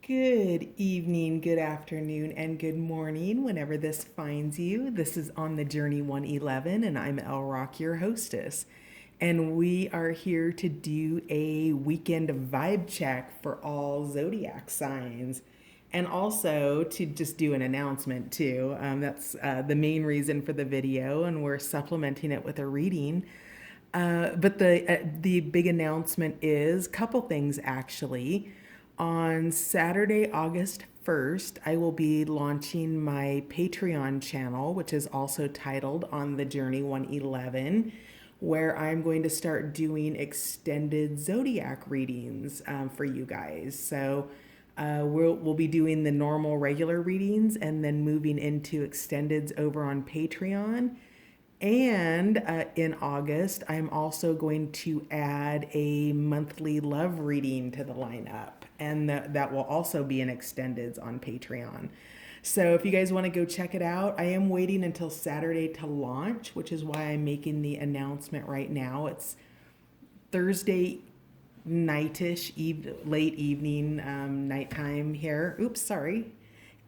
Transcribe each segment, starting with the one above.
Good evening, good afternoon, and good morning whenever this finds you. This is On the Journey 111, and I'm El Rock, your hostess. And we are here to do a weekend vibe check for all zodiac signs. And also to just do an announcement too. That's the main reason for the video, and we're supplementing it with a reading. But the big announcement is a couple things actually. On Saturday, August 1st, I will be launching my Patreon channel, which is also titled On the Journey 111, where I'm going to start doing extended zodiac readings for you guys. So we'll be doing the normal regular readings and then moving into extendeds over on Patreon. And in August, I'm also going to add a monthly love reading to the lineup. And that will also be in extendeds on Patreon. So if you guys want to go check it out, I am waiting until Saturday to launch, which is why I'm making the announcement right now. It's Thursday nightish, late evening, nighttime here. Oops, sorry.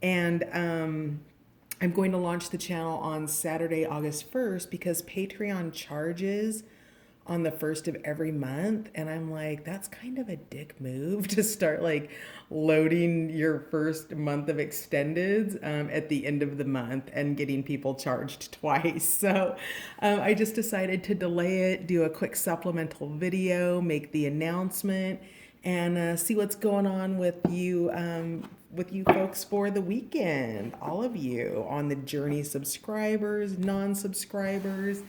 And I'm going to launch the channel on Saturday, August 1st, because Patreon charges on the first of every month. And I'm like, that's kind of a dick move to start like loading your first month of extendeds at the end of the month and getting people charged twice. So I just decided to delay it, do a quick supplemental video, make the announcement, and see what's going on with you folks for the weekend. All of you on the journey, subscribers, non-subscribers,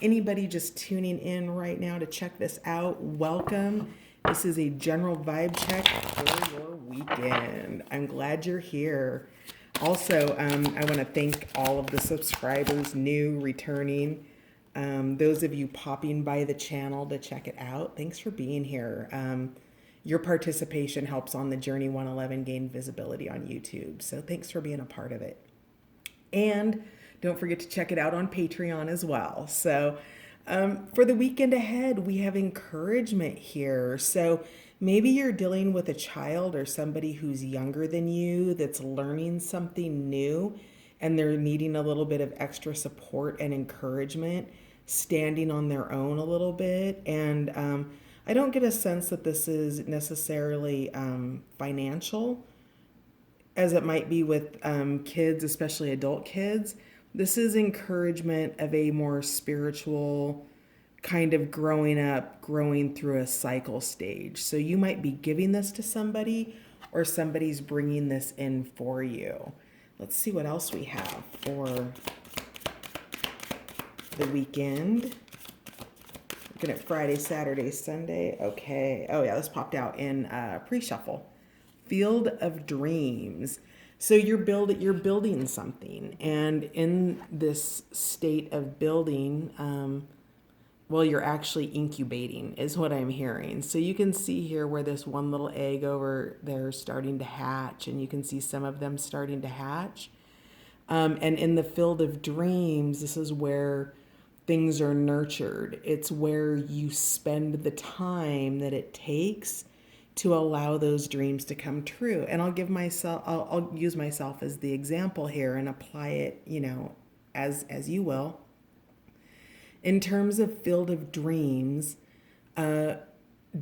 anybody just tuning in right now to check this out, welcome. This is a general vibe check for your weekend. I'm glad you're here. Also, I want to thank all of the subscribers, new, returning, those of you popping by the channel to check it out. Thanks for being here. Your participation helps On the Journey 111 gain visibility on YouTube. So thanks for being a part of it. And don't forget to check it out on Patreon as well. So for the weekend ahead, we have encouragement here. So maybe you're dealing with a child or somebody who's younger than you that's learning something new and they're needing a little bit of extra support and encouragement, standing on their own a little bit. And I don't get a sense that this is necessarily financial as it might be with kids, especially adult kids. This is encouragement of a more spiritual kind of growing up, growing through a cycle stage. So you might be giving this to somebody or somebody's bringing this in for you. Let's see what else we have for the weekend. Looking at Friday, Saturday, Sunday. Okay. Oh, yeah, this popped out in pre-shuffle. Field of Dreams. So you're building something, and in this state of building, well, you're actually incubating, is what I'm hearing. So you can see here where this one little egg over there is starting to hatch, and you can see some of them starting to hatch. And in the field of dreams, this is where things are nurtured. It's where you spend the time that it takes to allow those dreams to come true. And I'll use myself as the example here and apply it, as you will. In terms of field of dreams,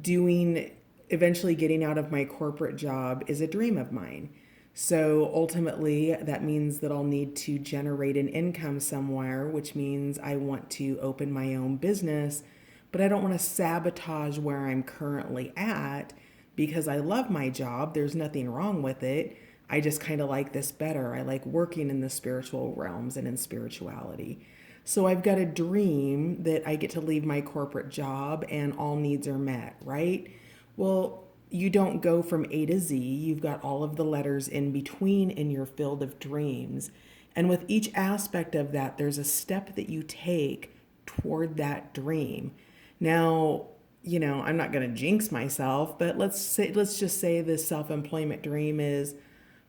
doing eventually getting out of my corporate job is a dream of mine. So ultimately, that means that I'll need to generate an income somewhere, which means I want to open my own business, but I don't want to sabotage where I'm currently at because I love my job. There's nothing wrong with it. I just kind of like this better. I like working in the spiritual realms and in spirituality. So I've got a dream that I get to leave my corporate job and all needs are met, right? Well, you don't go from A to Z. You've got all of the letters in between in your field of dreams. And with each aspect of that, there's a step that you take toward that dream. Now, I'm not going to jinx myself, but let's just say this self-employment dream is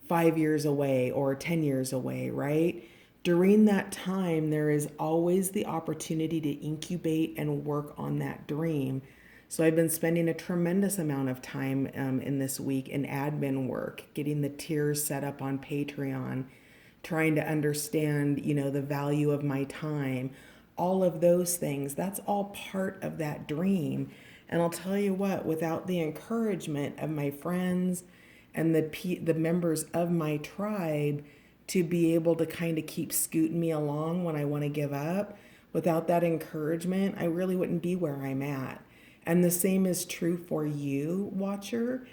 5 years away or 10 years away, right? During that time, there is always the opportunity to incubate and work on that dream So I've been spending a tremendous amount of time in this week in admin work, getting the tiers set up on Patreon, trying to understand, the value of my time, all of those things. That's all part of that dream. And I'll tell you what, without the encouragement of my friends and the members of my tribe to be able to kind of keep scooting me along when I want to give up, without that encouragement, I really wouldn't be where I'm at. And the same is true for you, watcher,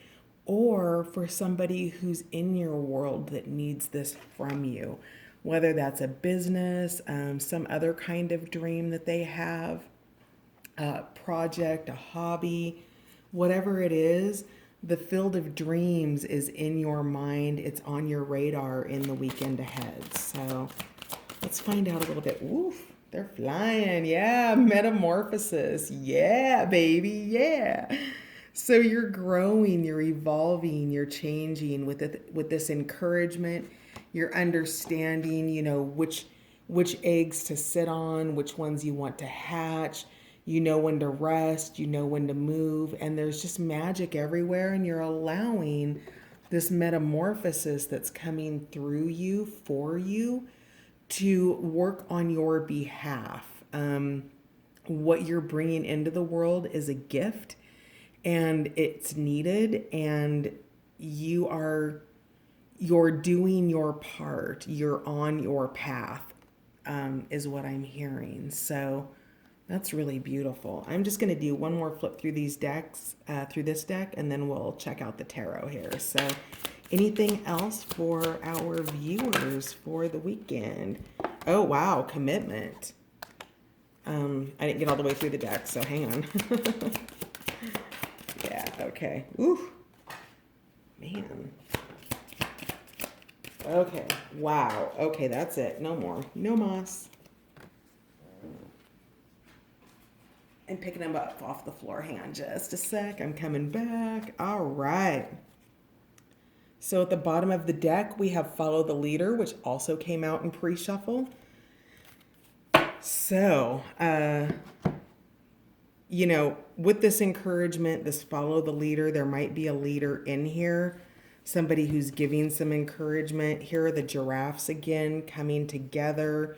or for somebody who's in your world that needs this from you, whether that's a business, some other kind of dream that they have, a project, a hobby, whatever it is. The field of dreams is in your mind. It's on your radar in the weekend ahead. So let's find out a little bit. Woof, they're flying. Yeah, metamorphosis. Yeah, baby. Yeah. So you're growing, you're evolving, you're changing with this encouragement. You're understanding, which eggs to sit on, which ones you want to hatch. You know when to rest, you know when to move, and there's just magic everywhere, and you're allowing this metamorphosis that's coming through you for you to work on your behalf. What you're bringing into the world is a gift, and it's needed, and you're doing your part. You're on your path, is what I'm hearing. So that's really beautiful. I'm just going to do one more flip through these decks, through this deck, and then we'll check out the tarot here. So anything else for our viewers for the weekend? Oh, wow, commitment. I didn't get all the way through the deck, so hang on. Yeah, okay. Ooh, man. Okay, wow. Okay, that's it. No more. No moss. And picking them up off the floor. Hang on just a sec. I'm coming back. All right. So at the bottom of the deck, we have Follow the Leader, which also came out in pre-shuffle. So, with this encouragement, this Follow the Leader, there might be a leader in here, somebody who's giving some encouragement. Here are the giraffes again coming together.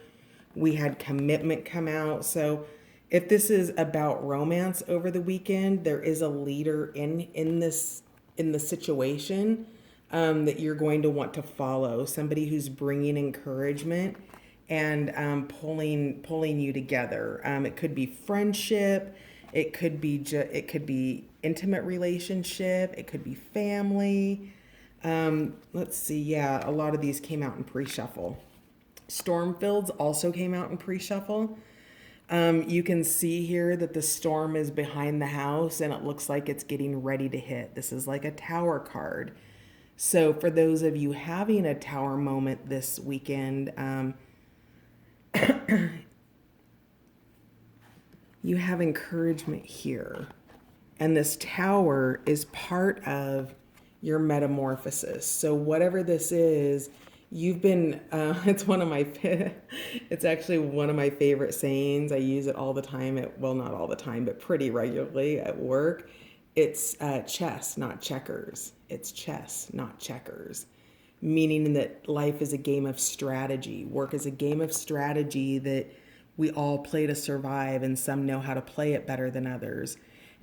We had commitment come out. So if this is about romance over the weekend, there is a leader in the situation that you're going to want to follow. Somebody who's bringing encouragement and pulling you together. It could be friendship. It could be intimate relationship. It could be family. Let's see. Yeah, a lot of these came out in pre-shuffle. Stormfields also came out in pre-shuffle. You can see here that the storm is behind the house and it looks like it's getting ready to hit. This is like a tower card. So for those of you having a tower moment this weekend, you have encouragement here. And this tower is part of your metamorphosis. So whatever this is, you've been, it's actually one of my favorite sayings. I use it all the time well, not all the time, but pretty regularly at work. It's chess, not checkers. It's chess, not checkers. Meaning that life is a game of strategy. Work is a game of strategy that we all play to survive, and some know how to play it better than others.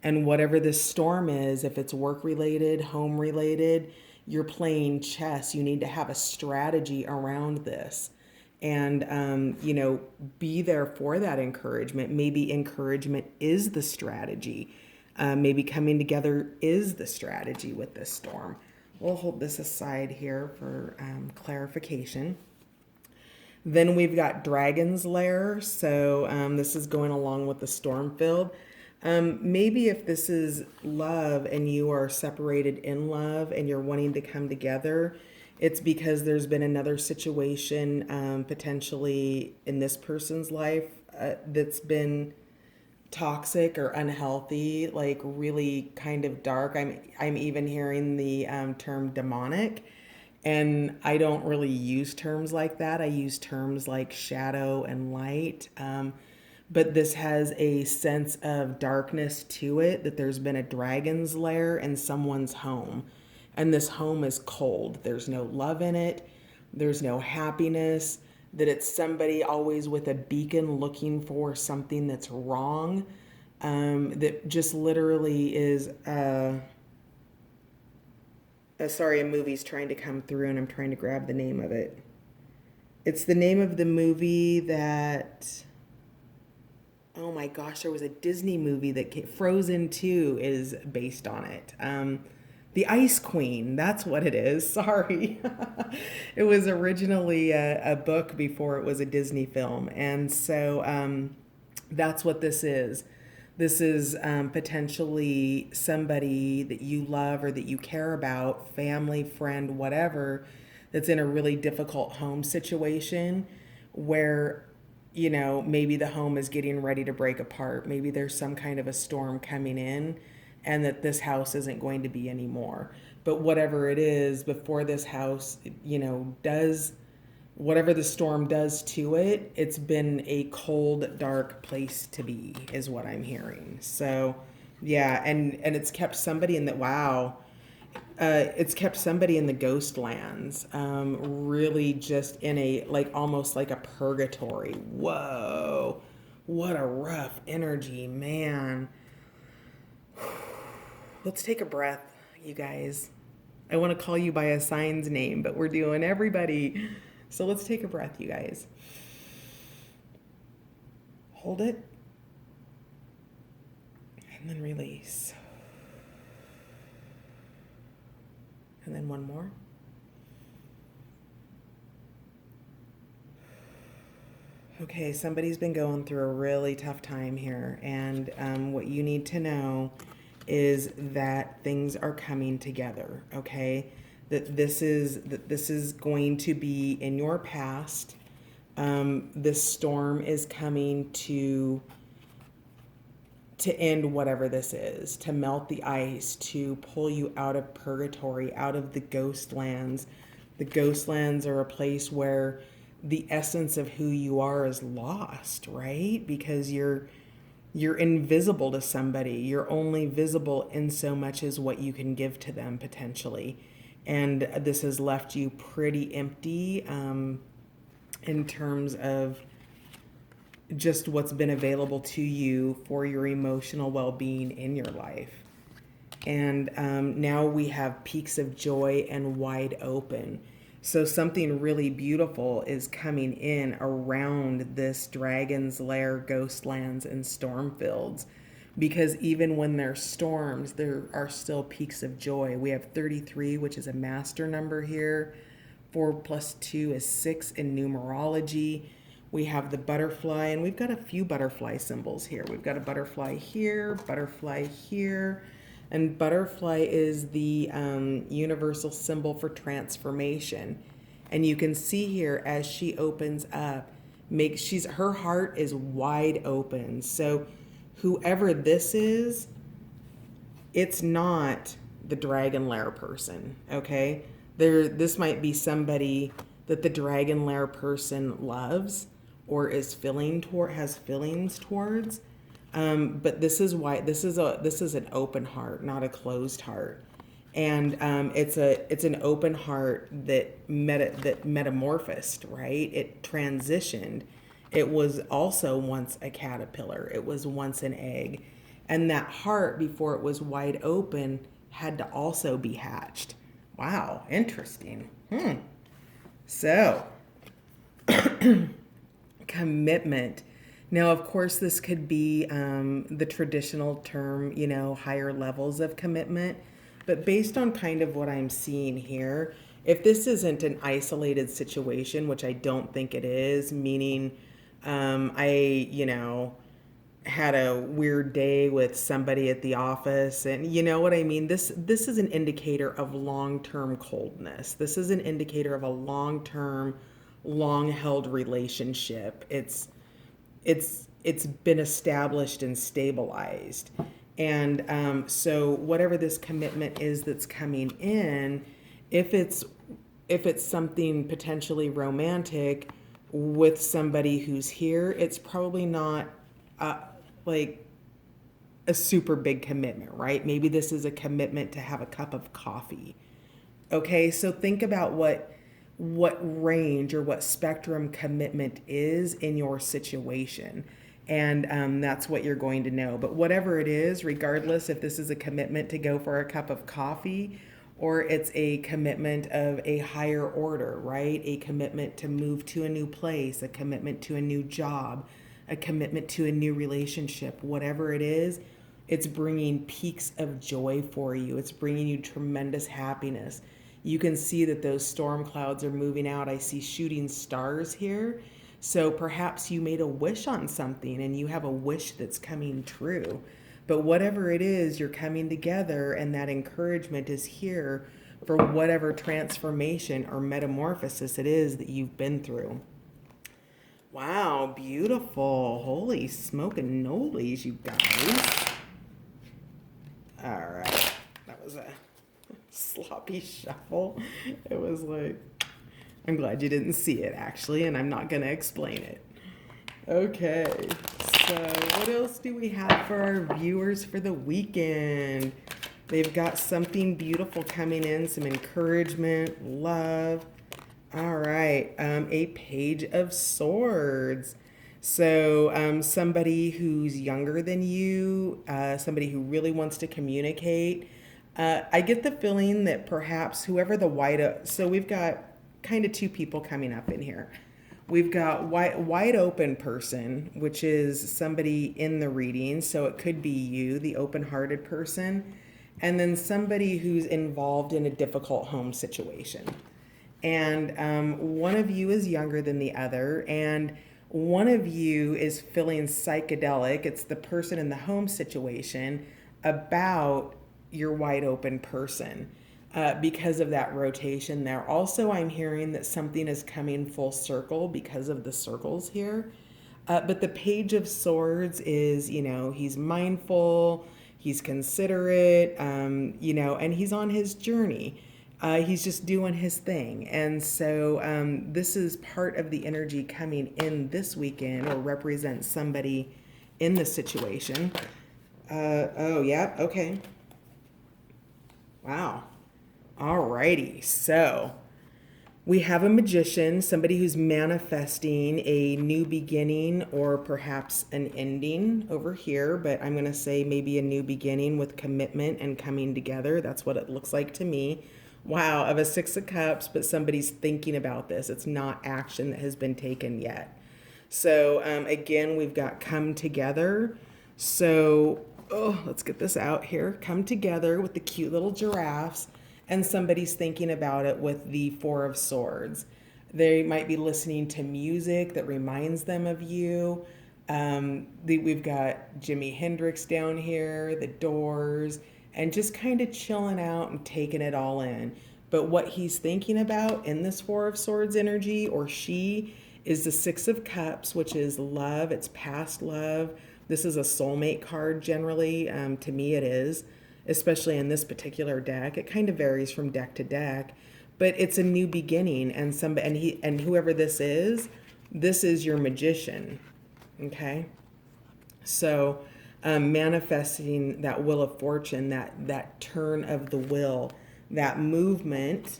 And whatever this storm is, if it's work related, home related, you're playing chess. You need to have a strategy around this. And, be there for that encouragement. Maybe encouragement is the strategy. Maybe coming together is the strategy with this storm. We'll hold this aside here for clarification. Then we've got Dragon's Lair. So this is going along with the Stormfield. Maybe if this is love and you are separated in love and you're wanting to come together, it's because there's been another situation potentially in this person's life that's been toxic or unhealthy, like really kind of dark. I'm even hearing the term demonic, and I don't really use terms like that. I use terms like shadow and light. but this has a sense of darkness to it, that there's been a dragon's lair in someone's home. And this home is cold. There's no love in it, there's no happiness, that it's somebody always with a beacon looking for something that's wrong. That just literally is. Sorry, a movie's trying to come through and I'm trying to grab the name of it. It's the name of the movie that, oh my gosh, there was a Disney movie that came, Frozen 2 is based on it. The Ice Queen, that's what it is. Sorry. It was originally a book before it was a Disney film. And so that's what this is. This is potentially somebody that you love or that you care about, family, friend, whatever, that's in a really difficult home situation where, you know, maybe the home is getting ready to break apart. Maybe there's some kind of a storm coming in and that this house isn't going to be anymore. But whatever it is, before this house, you know, does whatever the storm does to it, it's been a cold, dark place to be, is what I'm hearing. So, yeah, and it's kept somebody in that. Wow, it's kept somebody in the ghost lands, really just in a like almost like a purgatory. Whoa, what a rough energy, man. Let's take a breath, you guys. I want to call you by a sign's name, but we're doing everybody. So let's take a breath, you guys. Hold it. And then release. And then one more. Okay, somebody's been going through a really tough time here. And what you need to know is that things are coming together, okay? That this is going to be in your past. This storm is coming to end whatever this is, to melt the ice, to pull you out of purgatory, out of the ghost lands. The ghost lands are a place where the essence of who you are is lost, right? Because you're invisible to somebody. You're only visible in so much as what you can give to them potentially. And this has left you pretty empty in terms of just what's been available to you for your emotional well-being in your life. And now we have peaks of joy and wide open. So something really beautiful is coming in around this Dragon's Lair, Ghostlands, and Stormfields. Because even when there's storms, there are still peaks of joy. We have 33, which is a master number here. 4 plus 2 is 6 in numerology. We have the butterfly, and we've got a few butterfly symbols here. We've got a butterfly here, and butterfly is the universal symbol for transformation. And you can see here as she opens up, her heart is wide open. So whoever this is, it's not the Dragon Lair person, okay? This might be somebody that the Dragon Lair person loves or has feelings towards. But this is why this is an open heart, not a closed heart, and it's an open heart that metamorphosed, right? It transitioned. It was also once a caterpillar. It was once an egg, and that heart before it was wide open had to also be hatched. Wow, interesting. So, commitment. Now, of course, this could be the traditional term, higher levels of commitment. But based on kind of what I'm seeing here, if this isn't an isolated situation, which I don't think it is, meaning I had a weird day with somebody at the office, and you know what I mean? This is an indicator of long-term coldness. This is an indicator of a long-term, long-held relationship. It's been established and stabilized. And so whatever this commitment is that's coming in, if it's something potentially romantic with somebody who's here, it's probably not like a super big commitment, right? Maybe this is a commitment to have a cup of coffee. Okay, so think about what range or what spectrum commitment is in your situation. And that's what you're going to know. But whatever it is, regardless if this is a commitment to go for a cup of coffee or it's a commitment of a higher order, right? A commitment to move to a new place, a commitment to a new job, a commitment to a new relationship, whatever it is, it's bringing peaks of joy for you. It's bringing you tremendous happiness. You can see that those storm clouds are moving out. I see shooting stars here. So perhaps you made a wish on something and you have a wish that's coming true. But whatever it is, you're coming together, and that encouragement is here for whatever transformation or metamorphosis it is that you've been through. Wow, beautiful. Holy smoking nolies, you guys. All right. That was a sloppy shuffle. It was like, I'm glad you didn't see it actually, and I'm not going to explain it. Okay, so what else do we have for our viewers for the weekend? They've got something beautiful coming in, some encouragement, love. All right, a page of swords. So somebody who's younger than you, somebody who really wants to communicate. I get the feeling that perhaps whoever the so we've got kind of two people coming up in here. We've got wide open person, which is somebody in the reading. So it could be you, the open-hearted person, and then somebody who's involved in a difficult home situation. And one of you is younger than the other, and one of you is feeling psychedelic. It's the person in the home situation about your wide open person. Because of that rotation there. Also, I'm hearing that something is coming full circle because of the circles here. But the Page of Swords is, he's mindful, he's considerate, and he's on his journey. He's just doing his thing. And so this is part of the energy coming in this weekend, or represents somebody in the situation. Oh, yeah, okay. Wow. Alrighty, so we have a magician, somebody who's manifesting a new beginning or perhaps an ending over here, but I'm going to say maybe a new beginning with commitment and coming together. That's what it looks like to me. Wow, of a Six of Cups, but somebody's thinking about this. It's not action that has been taken yet. So again, we've got come together. So, let's get this out here. Come together with the cute little giraffes. And somebody's thinking about it with the Four of Swords. They might be listening to music that reminds them of you. We've got Jimi Hendrix down here, the Doors, and just kind of chilling out and taking it all in. But what he's thinking about in this Four of Swords energy, or she, is the Six of Cups, which is love. It's past love. This is a soulmate card generally. To me it is. Especially in this particular deck. It kind of varies from deck to deck, but it's a new beginning, and whoever this is your magician. Okay, so manifesting that wheel of fortune, that turn of the will, that movement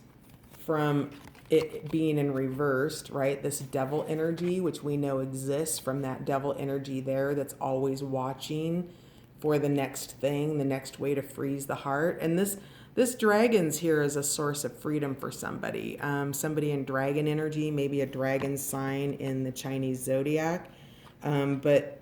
from it being in reversed, right? This devil energy, which we know exists, from that devil energy there that's always watching for the next thing, the next way to freeze the heart. And this dragon's here is a source of freedom for somebody. Somebody in dragon energy, maybe a dragon sign in the Chinese zodiac. But,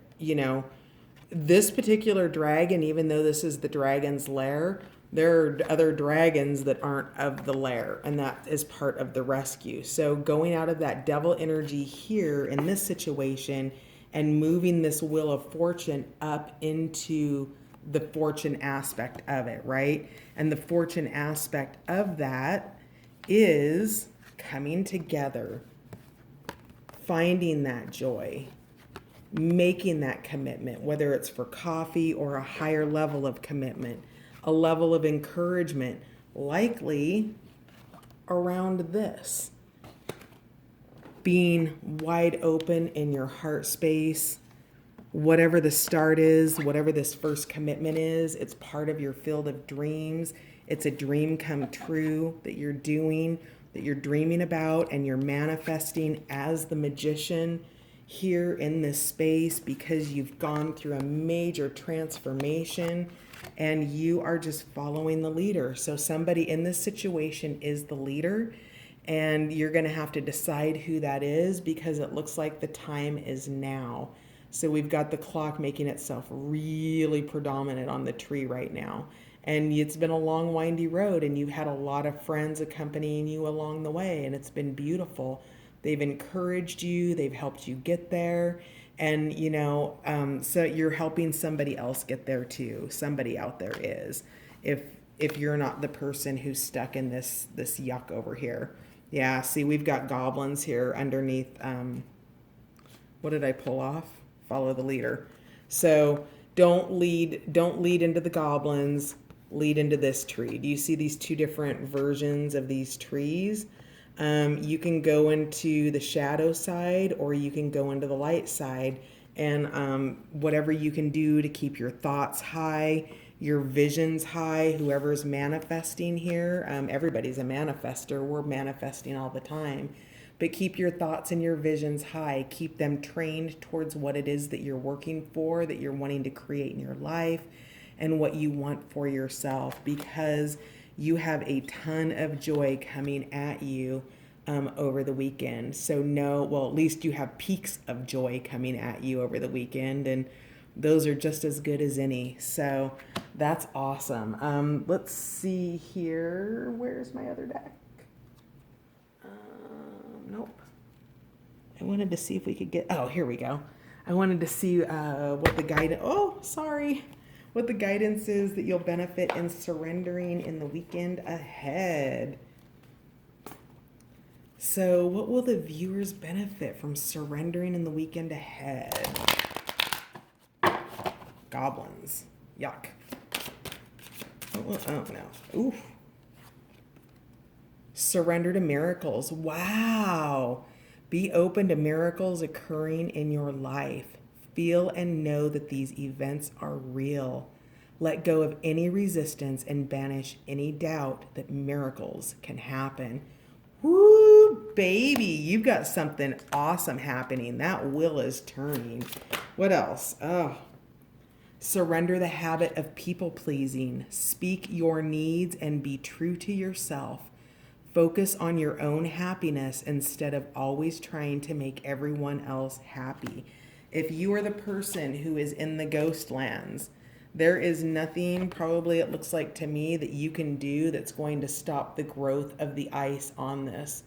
this particular dragon, even though this is the dragon's lair, there are other dragons that aren't of the lair, and that is part of the rescue. So going out of that devil energy here in this situation and moving this wheel of fortune up into the fortune aspect of it, right? And the fortune aspect of that is coming together, finding that joy, making that commitment, whether it's for coffee or a higher level of commitment, a level of encouragement, likely around this. Being wide open in your heart space, whatever the start is, whatever this first commitment is, it's part of your field of dreams. It's a dream come true that you're doing, that you're dreaming about, and you're manifesting as the magician here in this space because you've gone through a major transformation and you are just following the leader. So somebody in this situation is the leader, and you're going to have to decide who that is because it looks like the time is now. So we've got the clock making itself really predominant on the tree right now. And it's been a long, windy road, and you've had a lot of friends accompanying you along the way, and it's been beautiful. They've encouraged you, they've helped you get there, and so you're helping somebody else get there too. Somebody out there is, if you're not the person who's stuck in this yuck over here. Yeah, see, we've got goblins here underneath. What did I pull off? Follow the leader. So don't lead into the goblins, lead into this tree. Do you see these two different versions of these trees? You can go into the shadow side or you can go into the light side, and whatever you can do to keep your thoughts high, your visions high, whoever's manifesting here. Everybody's a manifester. We're manifesting all the time. But keep your thoughts and your visions high. Keep them trained towards what it is that you're working for, that you're wanting to create in your life, and what you want for yourself, because you have a ton of joy coming at you over the weekend. So at least you have peaks of joy coming at you over the weekend, and those are just as good as any. So that's awesome. Let's see here. Where's my other deck? Nope. I wanted to see if we could get, oh, here we go. I wanted to see what the guidance, what the guidance is that you'll benefit in surrendering in the weekend ahead. So what will the viewers benefit from surrendering in the weekend ahead? Goblins. Yuck. Oh no. Oof. Surrender to miracles. Wow. Be open to miracles occurring in your life. Feel and know that these events are real. Let go of any resistance and banish any doubt that miracles can happen. Woo, baby, you've got something awesome happening. That wheel is turning. What else? Oh. Surrender the habit of people pleasing. Speak your needs and be true to yourself. Focus on your own happiness instead of always trying to make everyone else happy. If you are the person who is in the ghost lands, there is nothing, probably it looks like to me, that you can do that's going to stop the growth of the ice on this.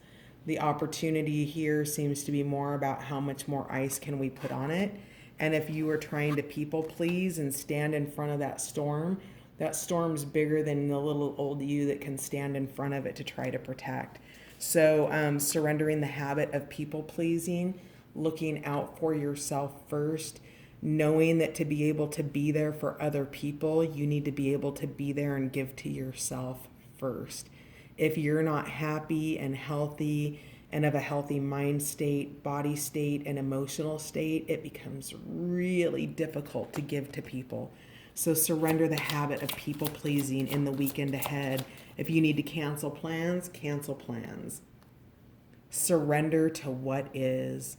The opportunity here seems to be more about how much more ice can we put on it. And if you are trying to people please and stand in front of that storm's bigger than the little old you that can stand in front of it to try to protect. So surrendering the habit of people pleasing, looking out for yourself first, knowing that to be able to be there for other people, you need to be able to be there and give to yourself first. If you're not happy and healthy and of a healthy mind state, body state, and emotional state, it becomes really difficult to give to people. So surrender the habit of people pleasing in the weekend ahead. If you need to cancel plans, cancel plans. Surrender to what is.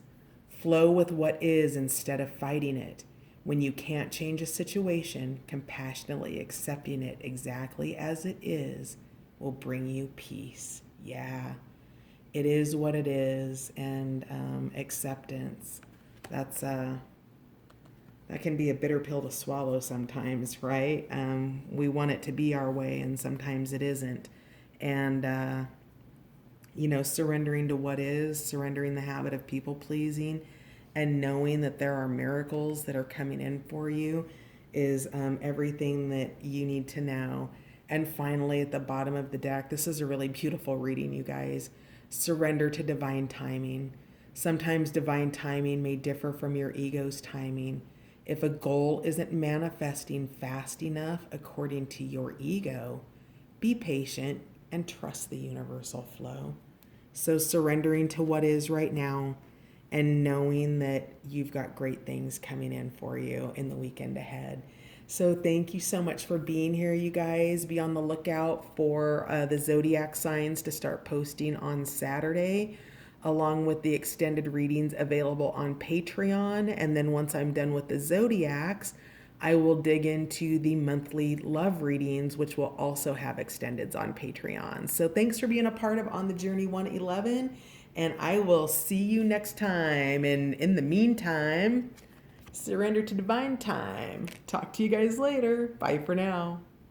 Flow with what is instead of fighting it. When you can't change a situation, compassionately accepting it exactly as it is will bring you peace. Yeah, it is what it is, and acceptance. That can be a bitter pill to swallow sometimes, right? We want it to be our way, and sometimes it isn't. And, surrendering to what is, surrendering the habit of people pleasing, and knowing that there are miracles that are coming in for you is everything that you need to know. And finally, at the bottom of the deck, this is a really beautiful reading, you guys. Surrender to divine timing. Sometimes divine timing may differ from your ego's timing. If a goal isn't manifesting fast enough according to your ego, be patient and trust the universal flow. So surrendering to what is right now and knowing that you've got great things coming in for you in the weekend ahead. So thank you so much for being here, you guys. Be on the lookout for the zodiac signs to start posting on Saturday, along with the extended readings available on Patreon. And then once I'm done with the zodiacs, I will dig into the monthly love readings, which will also have extendeds on Patreon. So thanks for being a part of On the Journey 111, and I will see you next time. And in the meantime, surrender to divine time. Talk to you guys later. Bye for now.